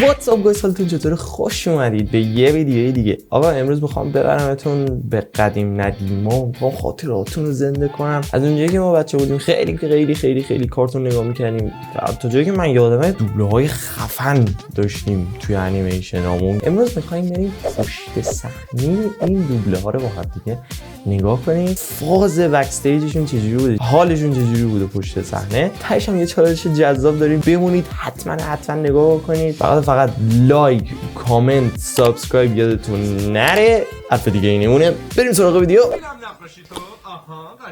واتساپ گایز، حالتون چطوره؟ خوش اومدید به یه ویدیوی دیگه. آقا امروز میخوام ببرمتون به قدیم ندیما، میخوام خاطراتتون رو زنده کنم از اونجایی که ما بچه بودیم خیلی کارتون نگاه میکردیم. تا جایی که من یادمه دوبله های خفن داشتیم توی انیمیشنامون. امروز میخوایم بریم پشت صحنه این دوبله ها رو با هم دیگه نگاه کنیم، فاز بک استیجشون چجوری بوده، حالشون چجوری بوده پشت صحنه. تهش هم یه چالش جذاب داریم، بمونید حتما نگاه کنید. فقط لایک، کامنت، سابسکرایب یادتون نره. حرف دیگه ای نمونه، بریم سراغ ویدیو.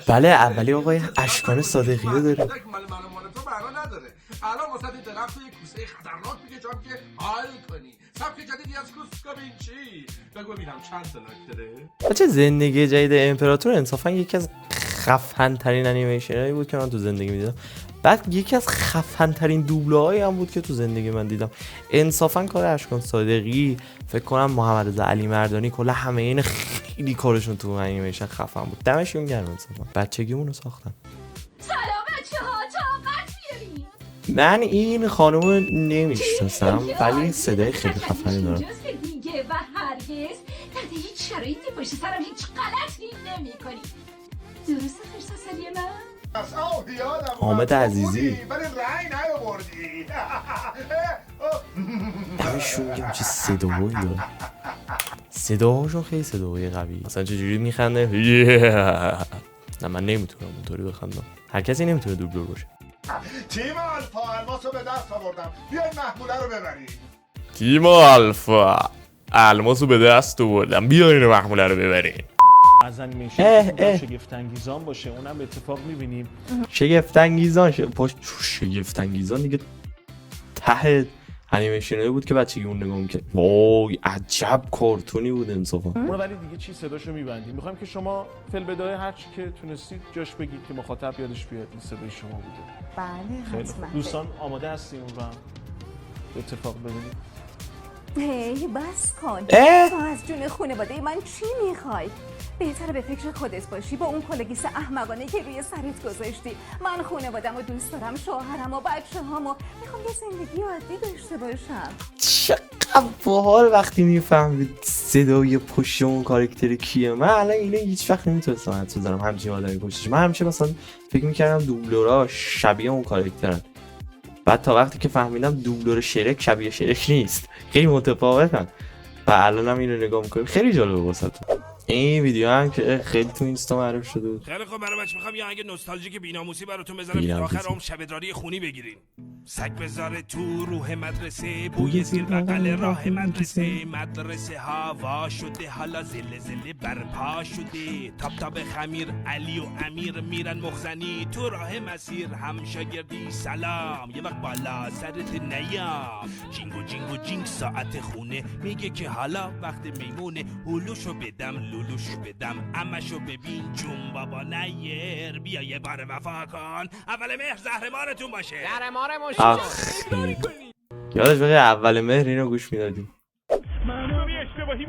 بله، اولی آقای اشکان صادقی رو داریم. الان واسه درخت یک کوسه خطرناک میکشم که حال کنی. سبک جدیدی از کوسکابین چی؟ بگو ببینم چند تا لاک داره؟ بچه زندگی جدید امپراتور انصافا یکی از خفن ترین انیمیشن هایی بود که من تو زندگی میدیدم. بعد یکی از خفن ترین دوبله هایی هم بود که تو زندگی من دیدم. انصافا کار اشکان صادقی، فکر کنم محمد رضا علی مردانی، کلا همه این خیلی کارشون تو انیمیشن خفن بود. دمشون گرم. انصافا بچگیمون رو ساختن. من این خانومو نمیشناسم ولی صدای خیلی خفنی دارم. و هرگز تحت هیچ شرایطی پشت سرم هیچ غلطی نمی‌کنی. درسته خرساسری من؟ حامد عزیزی. ولی رأی نیاوردی. دمشون گرم چه صداهایی داره. صداهاشون خیلی صداهای قوی. مثلا چجوری میخنده؟ نه من نمیتونم اونطوری بخندم. هر کسی نمیتونه دوبلور باشه. تیم آلفا الماسو به دست آوردم. بیاین محموله رو ببریم. تیم آلفا الماسو به دست آوردم، بیاین محموله رو ببرین. از انیمیشن شگفت انگیزان باشه، اونم اتفاق میبینیم. شگفت انگیزان شگفت انگیزان دیگه ته انیمیشنایی بود که بچگی اون نگاه می‌کرد. وای عجب کارتونی بود انصافا. اون ولی دیگه چی صداشو میبندیم. میخوایم که شما فل بدای هر چی که تونستید جاش بگید که مخاطب یادش بیاد این صدای شما بوده. بله خیلی حتما. دوستان آماده هستیم اون رو هم اتفاق ببینید. هی بس کن. تو از جون خانواده من چی میخوای؟ بهتره به فکر خودت باشی با اون کلگیس احمقانه که روی سرت گذاشتی. من خانوادم رو دوست دارم، شوهرم و بچه هامو. میخوام یه زندگی عادی داشته باشم. چقدر باحال وقتی میفهمید صدای پشت اون کاراکتر کیه. من الان اینو هیچ وقت نمیتونستم حدس بزنم همچین آدمی پشتش. من همیشه مثلا فکر میکردم دوبلورا شبیه اون کاراکترن. بعد تا وقتی که فهمیدم دوبلور شرک شبیه شرک نیست، خیلی متفاوتن. و الانم اینو نگاه میکنیم، خیلی جالبه واسهتون. این ویدیو هم که خیلی تو اینستا معروف شده. خیلی خب برای بچه میخوام یه آهنگ نوستالژیک بی‌ناموسی براتون بزنم که آخر عمر شب ادراری خونی بگیرین. سگ بذاره تو روح مدرسه، بوی زیر بغل راه مدرسه. مدرسه هوا شده حالا زل برپا شده. تاب خمیر علی و امیر میرن مخزنی تو راه مسیر. هم شاگردی سلام یه وقت بالا سرت نیام. جینگو جینگ ساعت خونه میگه که حالا وقت میمونه. هلوشو بدم لولوشو بدم امشو ببین جون بابا نیر. بیا یه بار وفا کن اول مهر زهرمارتون باشه. زهرمارمون یادش بخیر اول مهر اینو گوش میدادیم.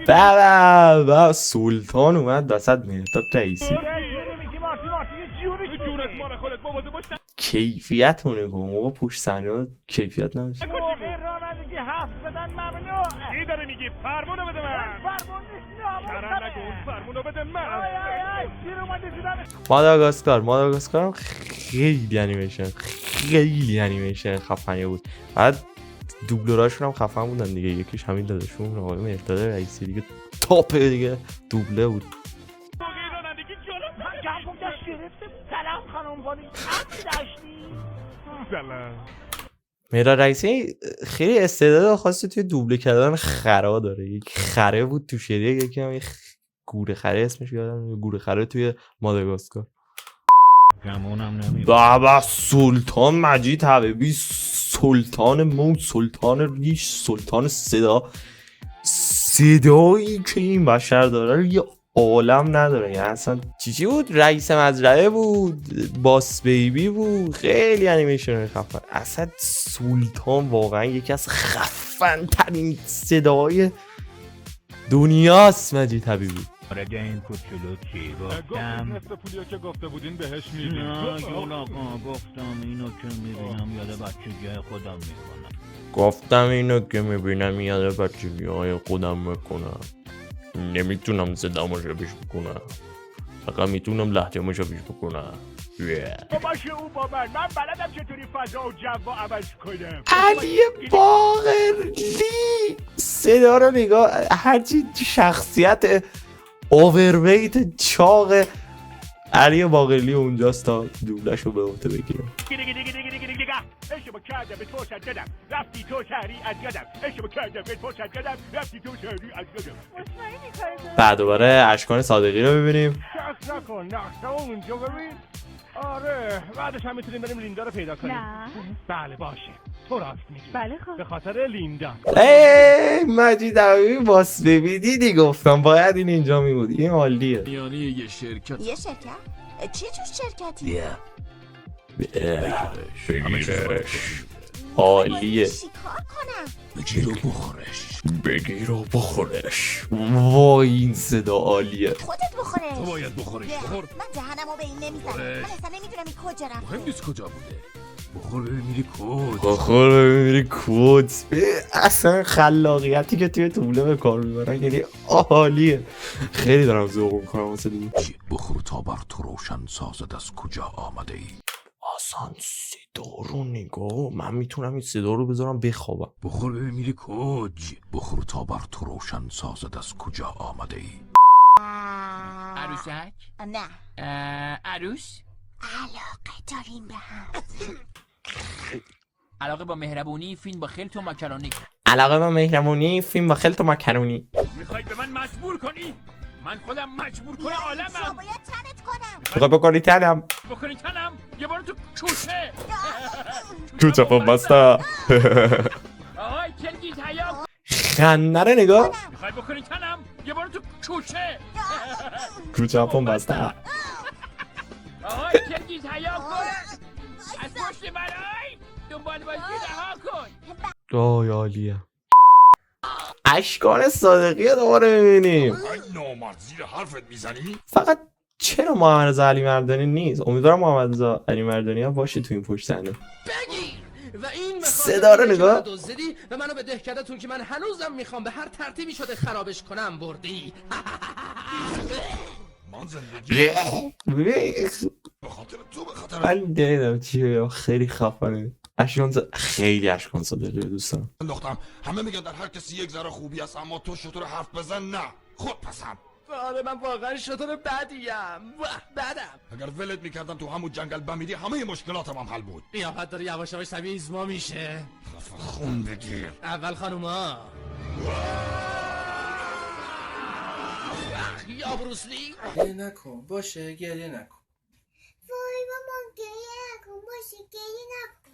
بابا سلطان اومد وسط مهرداد رئیسی. کیفیت مونه کن موقع پوش صحنه کیفیت نمیشه. ماداگاسکار هم خیلی انیمیشن خفنی بود. بعد دوبلوراشون هم خفن بودن دیگه. یکیش همین داداشون آقای مهرداد رئیسی دیگه تاپ دیگه دوبله بود. مهرداد رئیسی خیلی استعداد خاصی توی دوبله کردن خرا داره. یک خره بود تو شریک، یکی هم گوره خره اسمش یادم، گوره خره توی ماداگاسکار. بابا سلطان مجید حبیبی، سلطان موج، سلطان ریش، سلطان صدایی که این بشر داره یه عالم نداره. یعنی اصلا چی بود؟ رئیس مزرعه بود، باس بیبی بود، خیلی انیمیشن خفن. اصلا سلطان واقعا یکی از خفن ترین صدای دنیاست مجید حبیبی. آره این کوچولو چی گفتم؟ مثل پولیا که گفته بودین بهش میدین. نه جون آقا گفتم اینو که میبینم یاد بچگی خودم میکنم. گفتم اینو که میبینم یاد بچگی های خودم میکنم. نمیتونم صدامو شبیش بکنم، فقط میتونم لهجه‌مو شبیش بکنم. تو باشه او با من بلدم چطوری فضا و جو عوض کنم. علی باقری صدا رو نگاه، هرچی شخصیت اوورویت چاق علی باقری اونجاست تا دوبلش رو به عهده بگیره. اشتباه کردم به تو شدم رفتی تو شهری از یادم. اشتباه کردم به تو شدم رفتی تو شهری از یادم. بعد دوباره اشکان صادقی رو ببینیم. شخص نکن نقشه اونجا ببین. آره بعدش هم میتونیم بریم لیندا رو پیدا کنیم. نه. بله باشه تو راست میگی. بله خب. به خاطر لیندا. مجید عبیبی باس دیدی گفتم باید این اینجا میبود. این عالیه. یعنی یه شرکت چی جور شرکتی؟ عالیه. چیکار کنم؟ بگیر و بخورش. وای این صدا عالیه. خودت بخورش. تو باید بخورش. بخور. من دهنمو به این نمیزنم. من اصلا نمیدونم این کجا رفته. مهم نیست کجا بوده. بخور ببین میری کد. بخور میری کد. اصلا خلاقیتی که توی طوله به کار میبرن یعنی عالیه. خیلی دارم ذوق میکنم واسه دیگه. بخور تا بر تو روشن سازد از کجا آمده ای. اصلا صدا رو نگاه، من میتونم این صدا رو بذارم بخوابم. بخور ببین میری کج. بخور تا بر تو روشن سازد از کجا آمده ای. عروسک؟ نه. عروس؟ علاقه داریم به هم. علاقه با مهربونی فیلم با خلط و ماکارونی. علاقه با مهربونی فیلم با خلط و ماکارونی. میخوای به من مجبور کنی؟ من خودم مجبور کنه عالمم. باید تنت کنم. میخوای بکنی تنم؟ بکنی تنم یه بار تو کوچه. کوچه پا بسته. آهای کلگیز حیا. خنده رو نگاه. میخوای بکنی تنم یه بار تو کوچه. کوچه پا بسته. آهای کلگیز حیا کن. از پشت من آی دنبال بازی رها کن. آی عالیه. اشکان صادقی رو دوباره میبینیم. این نامرد زیر حرفت میزنی؟ فقط چرا محمد رضا علی مردانی نیست؟ امیدوارم محمد رضا علی مردانی هم باشه تو این پشت صحنه. و این صدا رو نگاه. دزدیدی و منو به دهکده‌تون که من هنوزم میخوام به هر ترتیبی شده خرابش کنم بردی. من زندگی به خاطر تو به خاطر من دیدم چیه خیلی خفنه. خیلی اشکان صادقی دوست دارم. انداختم. همه میگن در هر کسی یک ذره خوبی هست، اما تو شطور حرف بزن نه. خود پسند. آره من واقعا شطور بدیم. بدم. اگر ولت میکردم تو همون جنگل بمیری همه مشکلاتم هم حل بود. قیافت داره یواش یواش شبیه ایزما میشه. خون بگیر. اول خانوما. یا بروسلی. گریه نکن باشه گریه نکن. وای مامان گریه نکن باشه گریه نکن.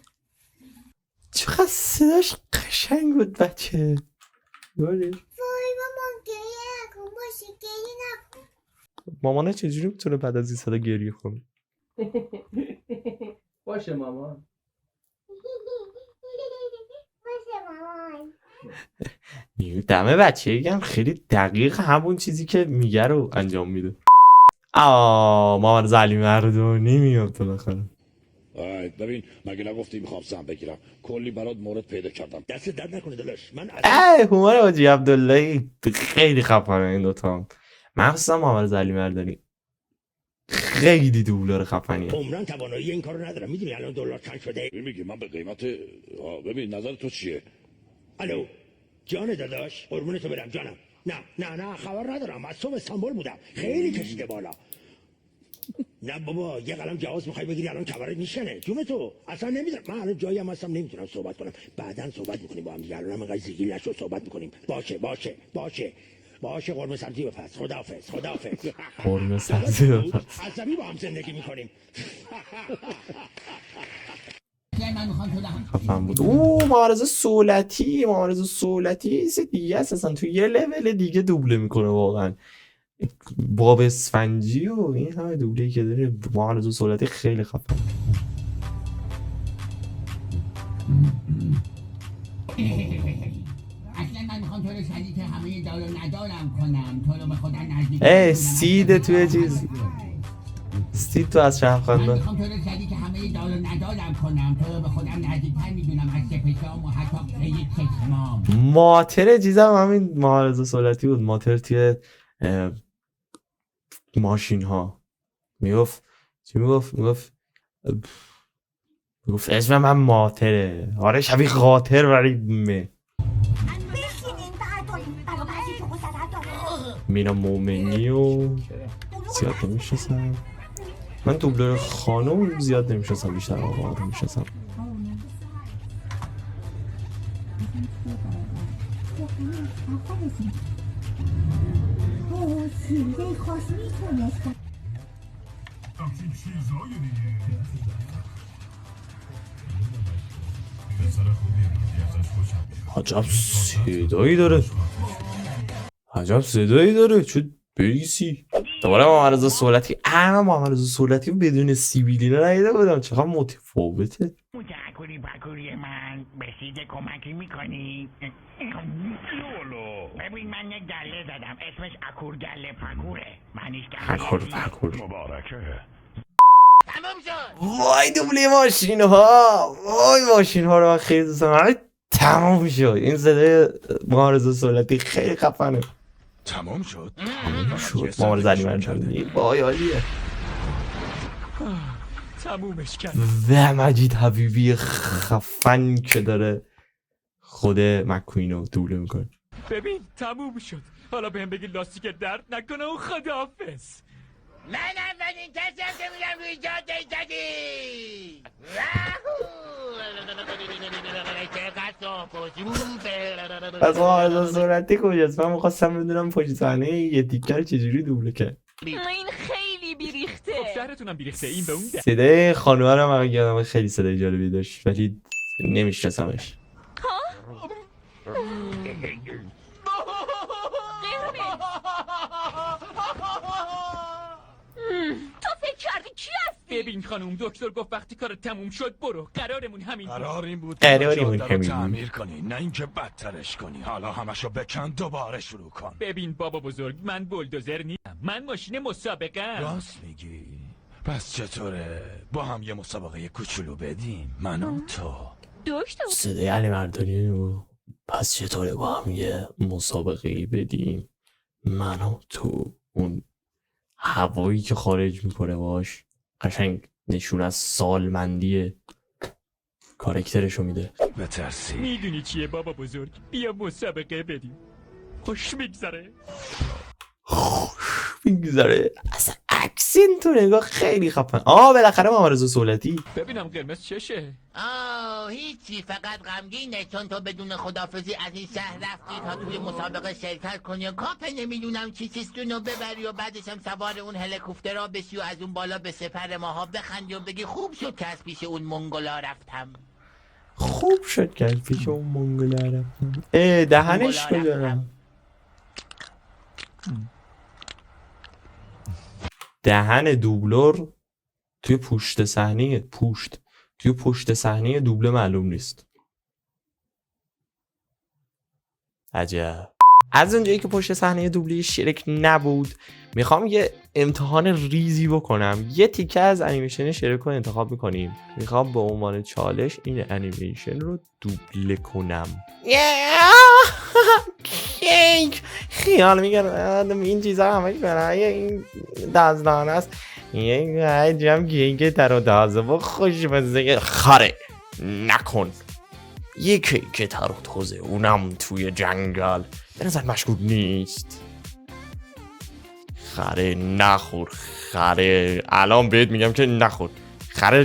چقدر صداش قشنگ بود بچه. وای مامان گریه نکن باشه گریه نکن. مامانه چجوری میتونه بعد از این صدا گریه کنه؟ باشه مامان. باشه مامان. دمه بچه هم خیلی دقیق همون چیزی که میگه رو انجام میده. محمد رضا علی مردانی میاد بالاخره. ببین مگه نگفتی میخوام سهم بگیرم؟ کلی برات مورد پیدا کردم. دست درد نکنه داداش. من هومر حاجی عبداللهی خیلی خفنه این دوتا. مخصوصا محمد رضا علی مردانی خیلی دوبلور خفنیه. عمران توانایی این کارو ندارم. میدونی الان دلار چند شده؟ میگی من به قیمت ببین نظر تو چیه؟ الو جان داداش قربونتو برم جانم. نه خبر ندارم. از صبح استانبول بودم. خیلی کشیده بالا. نه بابا یه قلم جواز میخوای بگیری الان کبرت میشنه. جون تو اصلا نمیدونم. من الان جایی هم هستم نمیتونم صحبت کنم. بعداً صحبت میکنیم با هم دیگه. الان اینقدر زیگیل نشو صحبت میکنیم. باشه قرمه سبزی بپس. خداحافظ. قرمه سبزی بپس. عصبی با هم زندگی میکنیم. خفن بود. محمد رضا صولتی دیگه اصلا تو یه لول دیگه دوبله میکنه واقعا. باب اسفنجی و این همه دوبله‌ای که داره محمد رضا صولتی خیلی خفن. اصلا من میخوام تو رو شدید همه دار و ندارم کنم. تو رو به خدا نزدیک سید توی چیز سید تو از شهر من خواندن. میخوام تو رو زدی که همه دال و ندالم کنم، تو رو به خودم نزدیکتر میدونم از سپشام و حتی قید چشمام. ماتر چیزم همین مهارزه سولتی بود. ماتر توی ماشین ها میگفت چی میگفت اسم من ماتره. آره شبیه قاطر ولی مینا مومنی و زیاد نمیشناسم. من دوبلور خانم زیاد نمیشناسم، بیشتر آقا رو میشناسم. عجب صدایی داره چه بریسی. دوباره محمد سولتی. اما محمد سولتی بدون سیبیلینا ندیده بودم، چقدر متفاوته. متعکری پکوری من بسیده کمکی میکنی؟ ببین من یک گله زدم اسمش اکور گله پکوره. معنیش اکور پکور. مبارکه. تمام شد. وای دوبله ماشین ها، وای ماشین ها رو من خیلی دوست دارم. تمام شد. این صدای محمد سولتی خیلی خفنه. تمام شد. محمد علی مرجانی وای عالیه. تمومش کرد. و مجید حبیبی خفن که داره خود مکوینو دوبله میکنه. ببین تموم شد. حالا بهم بگی لاستیک درد نکنه و خداحافظ. من اولین کسی هم که میرم روی جاده زدی. پس محمد سولتی کجاست؟ من میخواستم بدونم پشت صحنه یه تیکر چجوری دوبله کرد. این خیلی بیریخته. خب شهرتونم بیریخته. این به اون ده. صدای خانومه رو من یادم خیلی صدای جالبی داشت ولی نمیشناسمش. تو فکر کردی کی هستی؟ ببین خانوم دکتر گفت وقتی کار تموم شد برو. قرارمون همین قرار این بود قرارمون جاده رو همین تعمیر کنی، نه اینکه بدترش کنی. حالا همشو بکن دوباره شروع کن. ببین بابا بزرگ من بولدوزر نیستم، من ماشین مسابقه ام. راست میگی؟ پس چطوره با هم یه مسابقه کوچولو بدیم من و تو؟ دکتر صدای علی مردانی و پس چطوره با هم یه مسابقه بدیم من و تو. اون هوایی که خارج میکنه باش قشنگ نشون از سالمندی کاراکترشو میده. بترسی میدونی چیه بابا بزرگ؟ بیا مسابقه بدیم. خوش میگذره. میگذره. اصلا اکسین تو نگاه خیلی خفن. بالاخره محمد سولتی. ببینم قرمز چشه. هیچی، فقط غمگینه چون تو بدون خدافزی از این شهر رفتی تا توی مسابقه شرکت کنی و کاپ نمیدونم چیزیستونو ببری و بعدش هم سوار اون هلیکوپترها بشی و از اون بالا به سپر ماها بخندی و بگی خوب شد که از پیش اون منگولا رفتم. خوب شد که از پیش اون منگولا رفتم. دهنش بدارم. دهن دوبلور توی پشت صحنه دوبله معلوم نیست. عجب. از اونجایی که پشت صحنه دوبله شرک نبود میخوام یه امتحان ریزی بکنم. یه تیکه از انیمیشن شرک رو انتخاب میکنیم. میخوام به عنوان چالش این انیمیشن رو دوبله کنم. کیک خیال میگردم این چیزا همش برای این دزدان است. یک عجب کیک تر و تازه و خوشمزه خاره نکن. یک کیک تر و تازه اونم توی جنگل به نظر مشکوک نیست. خره نخور. خره الان بهت میگم که نخور. خره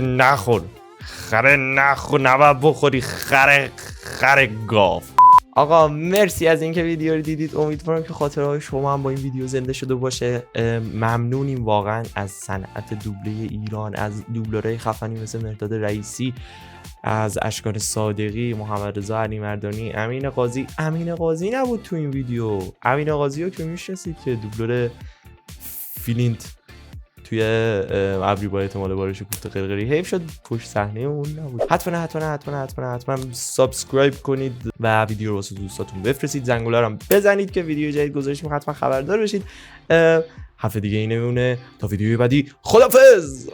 نخور نباید بخوری. خره گاو. آقا مرسی از اینکه ویدیو رو دیدید. امیدوارم که خاطرهای شما هم با این ویدیو زنده شده باشه. ممنونیم واقعا از صنعت دوبله ایران، از دوبلورهای خفنی مثل مهرداد رئیسی، از اشکان صادقی، محمد رضا علی مردانی، امین قاضی نبود تو این ویدیو. امین قاضی رو که میشناسید که دوبلور فیلینت توی ابری با احتمال بارش کوفته قرقری. حیف شد پشت صحنه اون نبود. حتما سابسکرایب کنید و ویدیو رو واسه دوستاتون بفرستید. زنگوله رو هم بزنید که ویدیو جدید گذاشتیم حتما خبردار بشید. حرف دیگه ای نمیمونه تا ویدیوی بعدی. خدافظ.